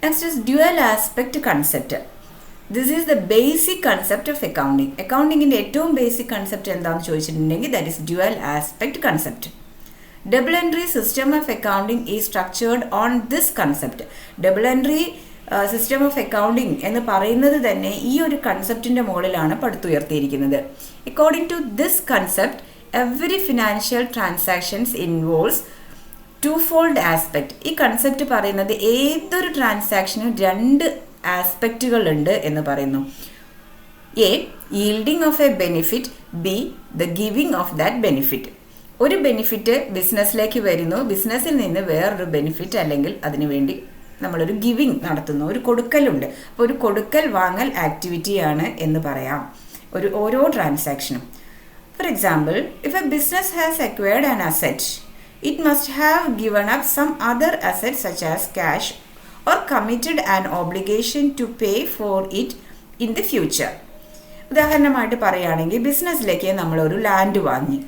Next is dual aspect concept. This is the basic concept of accounting. Accounting in ഏറ്റവും basic concept എന്താണെന്ന് ചോദിച്ചിട്ടുണ്ടെങ്കിൽ that is dual aspect concept. Double entry system of accounting is structured on this concept. Double entry system of accounting എന്ന് പറയുന്നത് തന്നെ ഈ ഒരു കൺസെപ്റ്റിൻ്റെ മുകളിലാണ് പടുത്തുയർത്തിയിരിക്കുന്നത്. According to this concept every financial transactions involves two fold aspect. ഈ concept പറയുന്നത് ഏതൊരു ട്രാൻസാക്ഷനും രണ്ട് ആസ്പെക്റ്റുകളുണ്ട് എന്ന് പറയുന്നു. A, yielding of a benefit. B, the giving of that benefit. ഒരു ബെനിഫിറ്റ് ബിസിനസ്സിലേക്ക് വരുന്നു, ബിസിനസ്സിൽ നിന്ന് വേറൊരു ബെനിഫിറ്റ് അല്ലെങ്കിൽ അതിനുവേണ്ടി നമ്മളൊരു ഗിവിങ് നടത്തുന്നു, ഒരു കൊടുക്കലുണ്ട്. അപ്പോൾ ഒരു കൊടുക്കൽ വാങ്ങൽ ആക്ടിവിറ്റിയാണ് എന്ന് പറയാം ഓരോ ട്രാൻസാക്ഷനും. For example, if a business has acquired an asset, it must have given up some other asset such as cash or committed an obligation to pay for it in the future. ഉദാഹരണമായിട്ട് പറയുകയാണെങ്കിൽ ബിസിനസ്സിലേക്ക് നമ്മളൊരു land വാങ്ങി.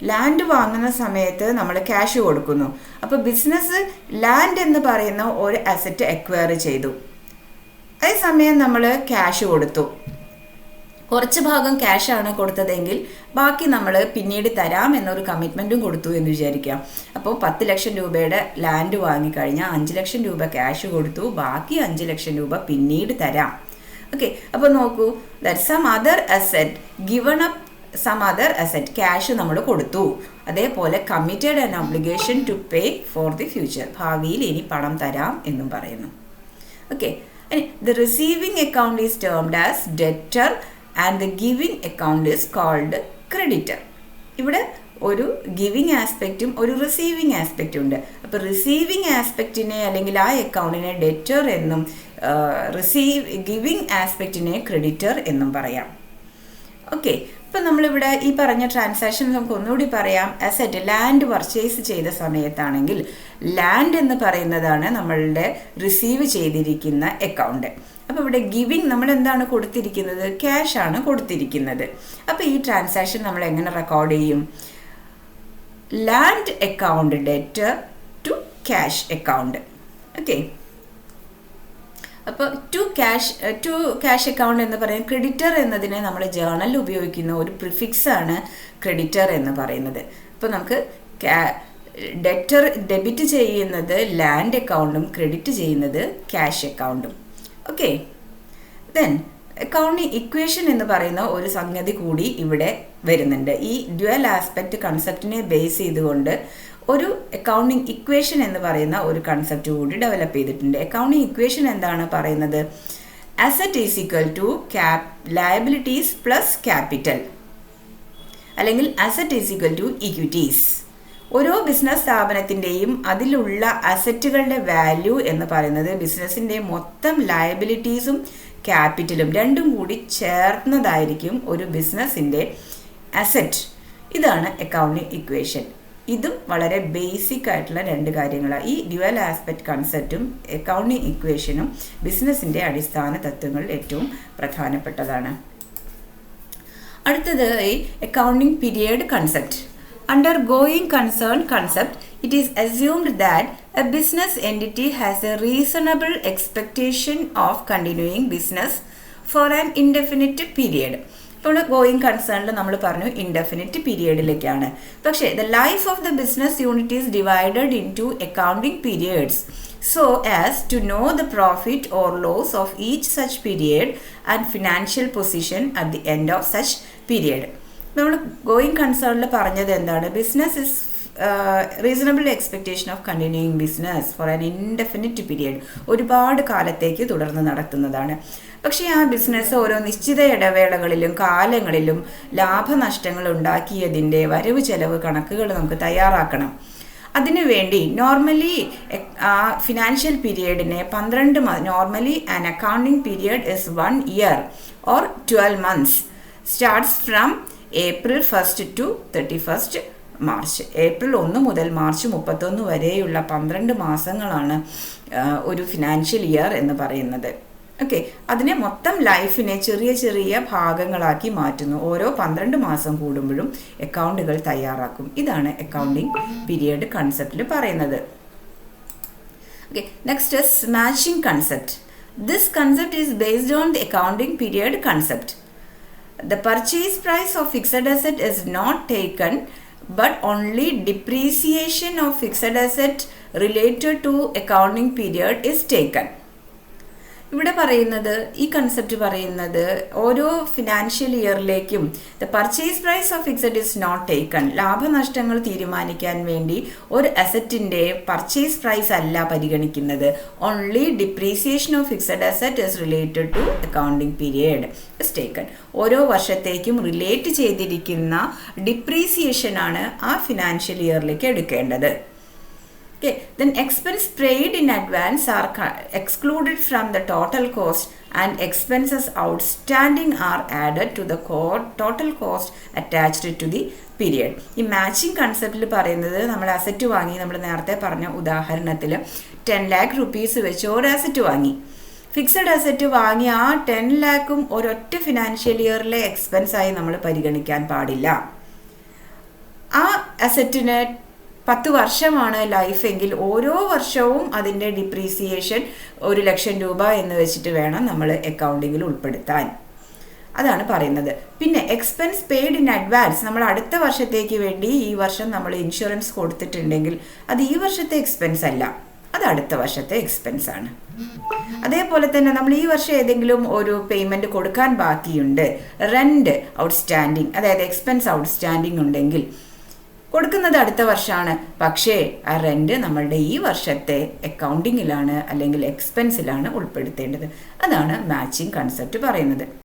Land വാങ്ങുന്ന സമയത്ത് നമ്മൾ cash കൊടുക്കുന്നു. അപ്പോൾ ബിസിനസ് ലാൻഡ് എന്ന് പറയുന്ന ഒരു അസറ്റ് അക്വയർ ചെയ്തു. അതേസമയം നമ്മൾ ക്യാഷ് കൊടുത്തു. കുറച്ച് ഭാഗം ക്യാഷാണ് കൊടുത്തതെങ്കിൽ ബാക്കി നമ്മൾ പിന്നീട് തരാം എന്നൊരു കമ്മിറ്റ്മെൻറ്റും കൊടുത്തു എന്ന് വിചാരിക്കാം. അപ്പോൾ 10 ലക്ഷം രൂപയുടെ ലാൻഡ് വാങ്ങിക്കഴിഞ്ഞാൽ 5 ലക്ഷം രൂപ ക്യാഷ് കൊടുത്തു, ബാക്കി 5 ലക്ഷം രൂപ പിന്നീട് തരാം. ഓക്കെ, അപ്പോൾ നോക്കൂ, that some other asset given up some other asset, cash നമ്മൾ കൊടുത്തു. അതേപോലെ committed an obligation to pay for the future, ഭാവിയിൽ ഇനി പണം തരാം എന്നും പറയുന്നു. Okay, the receiving account is termed as debtor and the giving account is called creditor. ഇവിടെ ഒരു ഗിവിംഗ് ആസ്പെക്റ്റും ഒരു റിസീവിംഗ് ആസ്പെക്റ്റും ഉണ്ട്. അപ്പോൾ റിസീവിംഗ് ആസ്പെക്റ്റിനെ അല്ലെങ്കിൽ ആ അക്കൗണ്ടിനെ ഡെറ്റർ എന്നും ഗിവിംഗ് ആസ്പെക്റ്റിനെ ക്രെഡിറ്റർ എന്നും പറയാം. ഓക്കെ, ഇപ്പം നമ്മളിവിടെ ഈ പറഞ്ഞ ട്രാൻസാക്ഷൻ നമുക്ക് ഒന്നുകൂടി പറയാം. അസെറ്റ് ലാൻഡ് പർച്ചേസ് ചെയ്ത സമയത്താണെങ്കിൽ ലാൻഡ് എന്ന് പറയുന്നതാണ് നമ്മളുടെ റിസീവ് ചെയ്തിരിക്കുന്ന അക്കൗണ്ട്. അപ്പോൾ ഇവിടെ ഗിവിങ് നമ്മൾ എന്താണ് കൊടുത്തിരിക്കുന്നത്? ക്യാഷ് ആണ് കൊടുത്തിരിക്കുന്നത്. അപ്പോൾ ഈ ട്രാൻസാക്ഷൻ നമ്മൾ എങ്ങനെ റെക്കോർഡ് ചെയ്യും? Land account debtor to cash account. Okay, അപ്പോൾ ടു ക്യാഷ് അക്കൗണ്ട് എന്ന് പറയുന്നത് ക്രെഡിറ്റർ എന്നതിനെ നമ്മൾ ജേർണലിൽ ഉപയോഗിക്കുന്ന ഒരു പ്രിഫിക്സ് ആണ് ക്രെഡിറ്റർ എന്ന് പറയുന്നത്. അപ്പോൾ നമുക്ക് ഡെബിറ്റ് ചെയ്യുന്നത് ലാൻഡ് അക്കൗണ്ടും ക്രെഡിറ്റ് ചെയ്യുന്നത് ക്യാഷ് അക്കൗണ്ടും. ഓക്കെ, ദെൻ അക്കൗണ്ടിങ് ഇക്വേഷൻ എന്ന് പറയുന്ന ഒരു സംഗതി കൂടി ഇവിടെ വരുന്നുണ്ട്. ഈ ഡ്യുവൽ ആസ്പെക്റ്റ് കൺസെപ്റ്റിനെ ബേസ് ചെയ്തുകൊണ്ട് ഒരു അക്കൗണ്ടിങ് ഇക്വേഷൻ എന്ന് പറയുന്ന ഒരു കൺസെപ്റ്റ് കൂടി ഡെവലപ്പ് ചെയ്തിട്ടുണ്ട്. അക്കൗണ്ടിങ് ഇക്വേഷൻ എന്താണ് പറയുന്നത്? Asset is equal to liabilities plus capital, അല്ലെങ്കിൽ asset is equal to equities. ഓരോ ബിസിനസ് സ്ഥാപനത്തിൻ്റെയും അതിലുള്ള അസറ്റുകളുടെ വാല്യൂ എന്ന് പറയുന്നത് ബിസിനസ്സിൻ്റെ മൊത്തം ലയബിലിറ്റീസും ക്യാപിറ്റലും രണ്ടും കൂടി ചേർന്നതായിരിക്കും ഒരു ബിസിനസ്സിൻ്റെ അസറ്റ്. ഇതാണ് അക്കൗണ്ടിങ് ഇക്വേഷൻ. ഇതും വളരെ ബേസിക് ആയിട്ടുള്ള രണ്ട് കാര്യങ്ങളാണ്. ഈ ഡ്യുവൽ ആസ്പെക്റ്റ് കൺസെപ്റ്റും അക്കൗണ്ടിങ് ഇക്വേഷനും ബിസിനസ്സിൻ്റെ അടിസ്ഥാന തത്വങ്ങളിൽ ഏറ്റവും പ്രധാനപ്പെട്ടതാണ്. അടുത്തത് accounting period concept. Under going concern concept, it is assumed that a business entity has a reasonable expectation of continuing business for an indefinite period. ഇപ്പോൾ ഗോയിങ് കൺസേണിൽ നമ്മൾ പറഞ്ഞു ഇൻഡെഫിനിറ്റ് പീരിയഡിലേക്കാണ്. പക്ഷേ the life of the business unit is divided in to accounting periods so as to know the profit or loss of each such period and financial position at the end of such period. നമ്മൾ going കൺസേണിൽ പറഞ്ഞത് എന്താണ്? Business is reasonable expectation of continuing business for an indefinite period, ഒരുപാട് കാലത്തേക്ക് തുടർന്ന് നടത്തുന്നതാണ്. പക്ഷേ ആ business ഓരോ നിശ്ചിത ഇടവേളകളിലും കാലങ്ങളിലും ലാഭനഷ്ടങ്ങൾ ഉണ്ടാക്കിയതിൻ്റെ വരവ് ചെലവ് കണക്കുകൾ നമുക്ക് തയ്യാറാക്കണം. അതിനുവേണ്ടി നോർമലി ആ ഫിനാൻഷ്യൽ പീരിയഡിനെ 12 normally an accounting period is 1 year or 12 months starts from April 1st to 31st March. ഏപ്രിൽ 1 മുതൽ മാർച്ച് 31 വരെയുള്ള 12 മാസങ്ങളാണ് ഒരു ഫിനാൻഷ്യൽ ഇയർ എന്ന് പറയുന്നത്. ഓക്കെ, അതിനെ മൊത്തം ലൈഫിനെ ചെറിയ ചെറിയ ഭാഗങ്ങളാക്കി മാറ്റുന്നു. ഓരോ 12 മാസം കൂടുമ്പോഴും അക്കൗണ്ടുകൾ തയ്യാറാക്കും. ഇതാണ് അക്കൗണ്ടിങ് പീരിയഡ് കൺസെപ്റ്റിൽ പറയുന്നത്. Okay, next is matching concept. This concept is based on the accounting period concept. The purchase price of fixed asset is not taken, but only depreciation of fixed asset related to accounting period is taken. ഇവിടെ പറയുന്നത്, ഈ concept പറയുന്നത്, ഓരോ financial ഇയറിലേക്കും the purchase price of fixed is not taken. ലാഭനഷ്ടങ്ങൾ തീരുമാനിക്കാൻ വേണ്ടി ഒരു അസറ്റിൻ്റെ പർച്ചേസ് പ്രൈസ് അല്ല പരിഗണിക്കുന്നത്. Only depreciation of fixed asset is related to accounting period is taken. ഓരോ വർഷത്തേക്കും റിലേറ്റ് ചെയ്തിരിക്കുന്ന ഡിപ്രീസിയേഷനാണ് ആ ഫിനാൻഷ്യൽ ഇയറിലേക്ക് എടുക്കേണ്ടത്. Okay, then expense paid in advance are excluded from the total cost and expenses outstanding are added to the total cost attached to the period. ഈ matching കൺസെപ്റ്റിൽ പറയുന്നത്, നമ്മൾ asset വാങ്ങി, നമ്മൾ നേരത്തെ പറഞ്ഞ ഉദാഹരണത്തിൽ 10 lakh rupees വെച്ച് ഒരു അസറ്റ് വാങ്ങി. ഫിക്സഡ് അസറ്റ് വാങ്ങി ആ 10 lakhും ഒരൊറ്റ ഫിനാൻഷ്യൽ ഇയറിലെ എക്സ്പെൻസായി നമ്മൾ പരിഗണിക്കാൻ പാടില്ല. ആ അസറ്റിന് 10 വർഷമാണ് ലൈഫ് എങ്കിൽ ഓരോ വർഷവും അതിൻ്റെ ഡിപ്രീസിയേഷൻ 1,00,000 രൂപ എന്ന് വെച്ചിട്ട് വേണം നമ്മൾ അക്കൗണ്ടിങ്ങിൽ ഉൾപ്പെടുത്താൻ. അതാണ് പറയുന്നത്. പിന്നെ എക്സ്പെൻസ് പെയ്ഡ് ഇൻ അഡ്വാൻസ്, നമ്മൾ അടുത്ത വർഷത്തേക്ക് വേണ്ടി ഈ വർഷം നമ്മൾ ഇൻഷുറൻസ് കൊടുത്തിട്ടുണ്ടെങ്കിൽ അത് ഈ വർഷത്തെ എക്സ്പെൻസ് അല്ല, അത് അടുത്ത വർഷത്തെ എക്സ്പെൻസ് ആണ്. അതേപോലെ തന്നെ നമ്മൾ ഈ വർഷം ഏതെങ്കിലും ഒരു പേയ്മെൻറ്റ് കൊടുക്കാൻ ബാക്കിയുണ്ട്, റെൻറ്റ് ഔട്ട്സ്റ്റാൻഡിങ്, അതായത് എക്സ്പെൻസ് ഔട്ട്സ്റ്റാൻഡിങ് ഉണ്ടെങ്കിൽ കൊടുക്കുന്നത് അടുത്ത വർഷമാണ്, പക്ഷേ ആ റെൻറ്റ് നമ്മളുടെ ഈ വർഷത്തെ അക്കൗണ്ടിങ്ങിലാണ് അല്ലെങ്കിൽ എക്സ്പെൻസിലാണ് ഉൾപ്പെടുത്തേണ്ടത്. അതാണ് മാച്ചിങ് കൺസെപ്റ്റ് പറയുന്നത്.